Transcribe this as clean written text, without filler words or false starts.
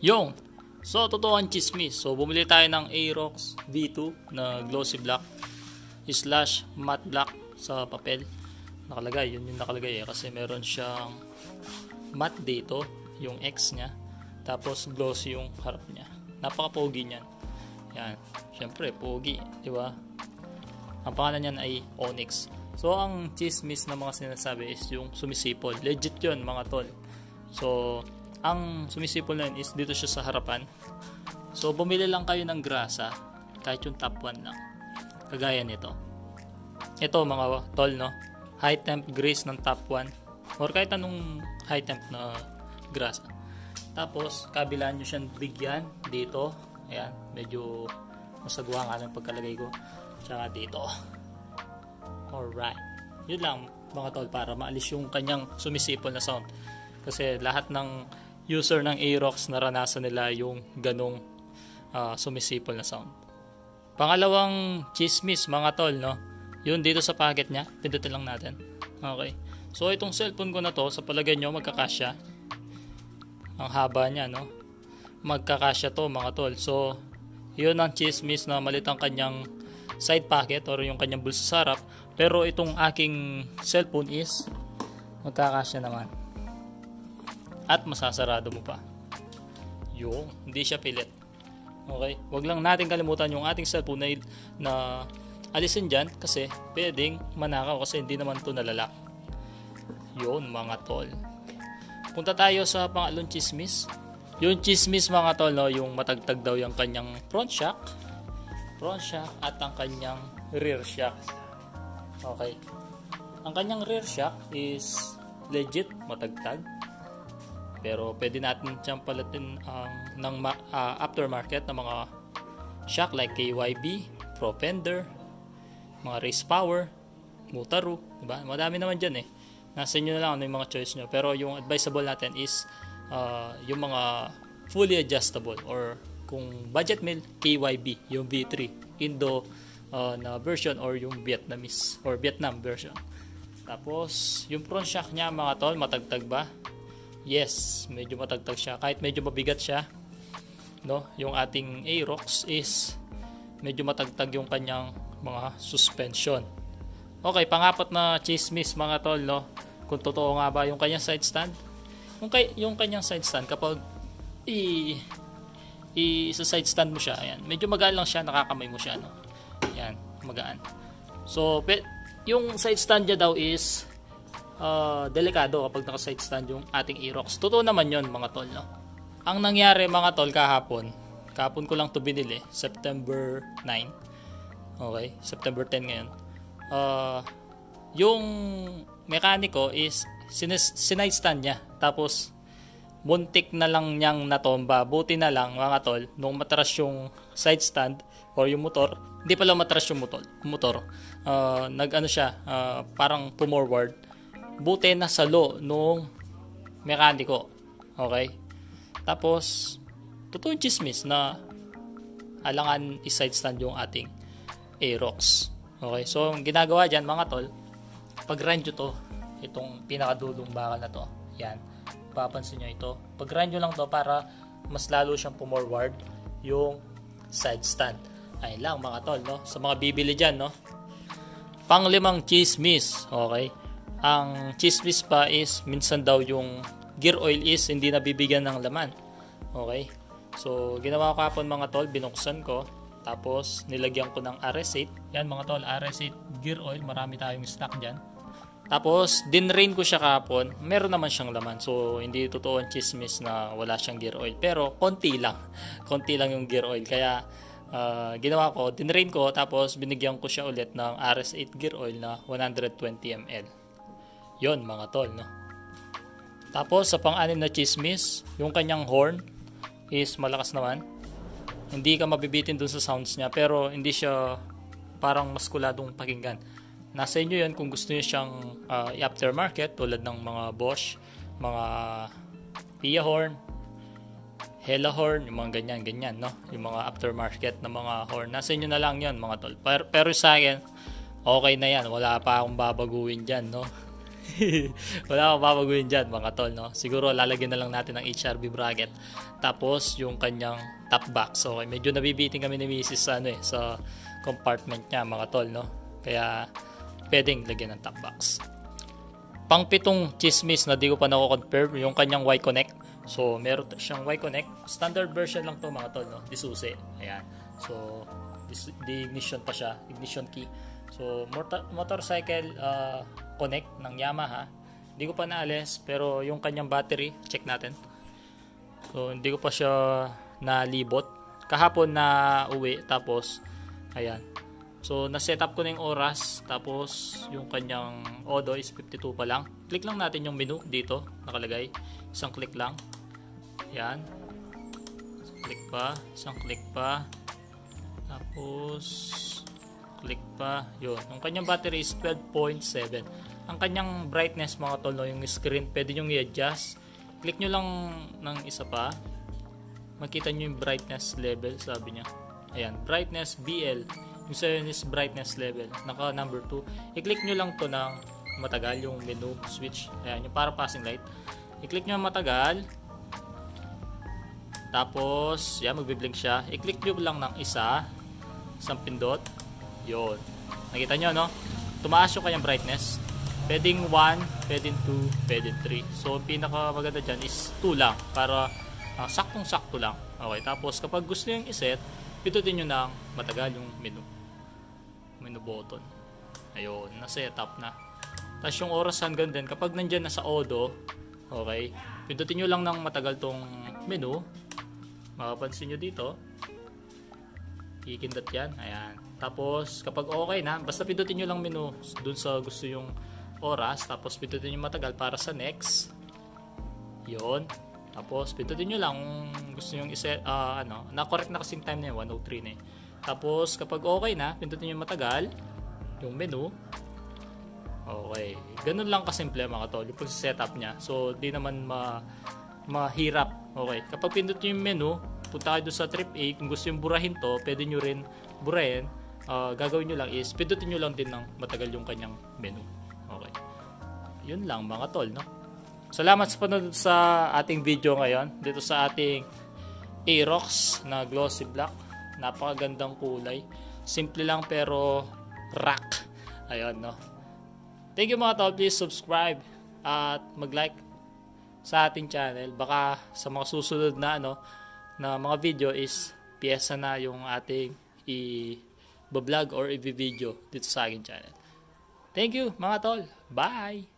Yung, so totoo ang chismis. So bumili tayo ng Aerox V2 na glossy black slash matte black sa papel. Nakalagay, yun yung nakalagay kasi meron siyang matte dito, yung X niya. Tapos glossy yung harap niya. Napaka-pogi niyan. Yan, syempre pogi, di ba? Ang pangalan niyan ay Onyx. So ang chismis na mga sinasabi is yung sumisipol. Legit yun mga tol. So ang sumisipol na yun is dito siya sa harapan. So bumili lang kayo ng grasa, kahit yung top 1 lang. Kagaya nito. Ito mga tol, no? High temp grease ng top 1 or kahit anong high temp na grasa. Tapos kabilaan nyo siyang bigyan dito. Ayan, medyo masagwa nga ng pagkalagay ko. Tsaka dito. Alright. Yun lang mga tol, para maalis yung kanyang sumisipol na sound. Kasi lahat ng user ng Aerox naranasan nila yung ganong sumisipol na sound. Pangalawang chismis mga tol, no? Yun dito sa packet niya, pindutin lang natin. Okay. So itong cellphone ko na to, sa palagay nyo magkakasya. Ang haba niya, no? Magkakasya to mga tol. So yun ang chismis na malit ang kanyang side pocket or yung kanyang bulsa sa harap. Pero itong aking cellphone is magkakasya naman. At masasarado mo pa. Yung hindi siya pilit. Okay? Wag lang natin kalimutan yung ating cellphone na alisin dyan kasi pwedeng manakaw kasi hindi naman to nalalak. Yun mga tol. Punta tayo sa pangalong chismis. Yung chismis mga tol, no, yung matagtag daw yung kanyang front shock at ang kanyang rear shock. Okay. Ang kanyang rear shock is legit matagtag. Pero pwede natin siyang palitin ng aftermarket na mga shock like KYB, Pro Fender, mga Race Power, Mutaru, diba? Madami naman dyan eh. Nasa inyo na lang ano yung mga choice nyo. Pero yung advisable natin is yung mga fully adjustable or kung budget meal, KYB, yung V3, Indo na version or yung Vietnamese or Vietnam version. Tapos, yung front shock niya mga tol, matagtag ba? Yes, medyo matagtag siya. Kahit medyo mabigat siya, no? Yung ating Aerox is medyo matagtag yung kanyang mga suspension. Okay, pangapat na chismis mga tol, no? Kung totoo nga ba yung kanyang side stand? Yung kanyang side stand, kapag sa side stand mo siya, ayan, medyo magaan lang siya, nakakamay mo siya, no? Ayan, magaan. So, yung side stand niya daw is delikado kapag naka-side stand yung ating Aerox. Totoo naman yon mga tol, no? Ang nangyari mga tol kahapon ko lang to binili, September 9. Okay, September 10 ngayon. Yung mekaniko is sinide stand niya. Tapos muntik na lang niyang natomba. Buti na lang mga tol, nung matras yung side stand or yung motor, hindi pala matras yung motor. Nag-ano siya, parang pumorward. Buti na salo nung mekaniko. Okay? Tapos totoo yung chismis na alangan i-side stand yung ating Aerox. Okay? So, ang ginagawa dyan mga tol, pag grind nyo to, itong pinakadulong bakal na to, yan, papansin nyo ito. Pag grind nyo lang to para mas lalo siyang pumorward yung side stand. Ayun lang mga tol, no? Sa mga bibili dyan, no? Panglimang chismis. Okay? Ang chismis pa is minsan daw yung gear oil is hindi nabibigyan ng laman. Okay? So, ginawa ko kapon mga tol, binuksan ko. Tapos, nilagyan ko ng RS8. Yan mga tol, RS8 gear oil. Marami tayong stock dyan. Tapos, dinrain ko siya kapon. Meron naman siyang laman. So, hindi totoo ang chismis na wala siyang gear oil. Pero, konti lang. Konti lang yung gear oil. Kaya, ginawa ko, dinrain ko. Tapos, binigyan ko siya ulit ng RS8 gear oil na 120 ml. Yon mga tol, no? Tapos sa pang-anim na chismis, yung kanyang horn is malakas naman. Hindi ka mabibitin dun sa sounds niya, pero hindi siya parang maskuladong pakinggan. Nasa inyo yun kung gusto niyo siyang i-aftermarket tulad ng mga Bosch, mga Pia horn, Hella horn, yung mga ganyan, no? Yung mga aftermarket na mga horn. Nasa inyo na lang yun mga tol. Pero sa akin, okay na yan. Wala pa akong babaguhin dyan, no? Wala akong babaguhin dyan mga tol, no? Siguro lalagyan na lang natin ng HRB bracket. Tapos yung kanyang top box. Okay, medyo nabibiting kami ni Mrs. sa, sa compartment niya mga tol, no? Kaya pwedeng lagyan ng top box. Pang-pitong chismis na di ko pa nako-confirm, yung kanyang Y-Connect. So, meron siyang Y-Connect. Standard version lang to mga tol, no? Disuse. Ayan. So, di ignition pa siya. Ignition key. So, motorcycle connect ng Yamaha. Hindi ko pa naalis, pero yung kanyang battery, check natin. So, hindi ko pa siya nalibot. Kahapon na uwi, tapos, ayan. So, na-set up ko na yung oras, tapos yung kanyang odo is 52 pa lang. Click lang natin yung menu dito, nakalagay. Isang click lang. Ayan. Isang click pa. Tapos, click pa. Yun. Yung kanyang battery is 12.7. Ang kanyang brightness mga tol, yung screen, pwede nyo i-adjust. Click nyo lang ng isa pa. Makita nyo yung brightness level, sabi niya. Ayan, brightness BL. Yung sa'yo is brightness level. Naka number 2. I-click nyo lang to ng matagal, yung menu switch. Ayan, yung para passing light. I-click nyo matagal. Tapos, yan, magbiblink siya. I-click nyo lang ng isang pindot. Yun. Nakita nyo, no? Tumaas yung kanyang brightness. Pwedeng 1, pwedeng 2, pwedeng 3. So, pinaka maganda dyan is 2 lang. Para saktong-sakto lang. Okay, tapos kapag gusto nyo yung iset, pindutin nyo ng matagal yung menu button. Ayun, na-set up na. Tapos yung oras hanggang din, kapag nandyan na sa odo, okay, pindutin nyo lang ng matagal tong menu. Makapansin nyo dito, kikindot yan. Ayan. Tapos, kapag okay na, basta pindutin nyo lang menu dun sa gusto yung oras. Tapos, pindutin nyo matagal para sa next. Yun. Tapos, pindutin nyo lang kung gusto nyo iset, na-correct na kasing time na yun, 103 na eh. Tapos, kapag okay na, pindutin nyo matagal yung menu. Okay. Ganun lang kasimple mga tol, yung pag-setup niya. So, di naman mahirap. Okay. Kapag pindot nyo yung menu, punta kayo doon sa trip A. Kung gusto yung burahin to, pwede nyo rin burahin. Gagawin nyo lang is, pindutin nyo lang din ng matagal yung kanyang menu. Okay. Yun lang mga tol, no? Salamat sa panonood sa ating video ngayon. Dito sa ating Aerox na glossy black. Napakagandang kulay. Simple lang pero rock. Ayun, no? Thank you mga tol. Please subscribe at mag-like sa ating channel. Baka sa mga susunod na na mga video is piyesa na yung ating i-vlog or i-video dito sa aking channel. Thank you mga tol. Bye!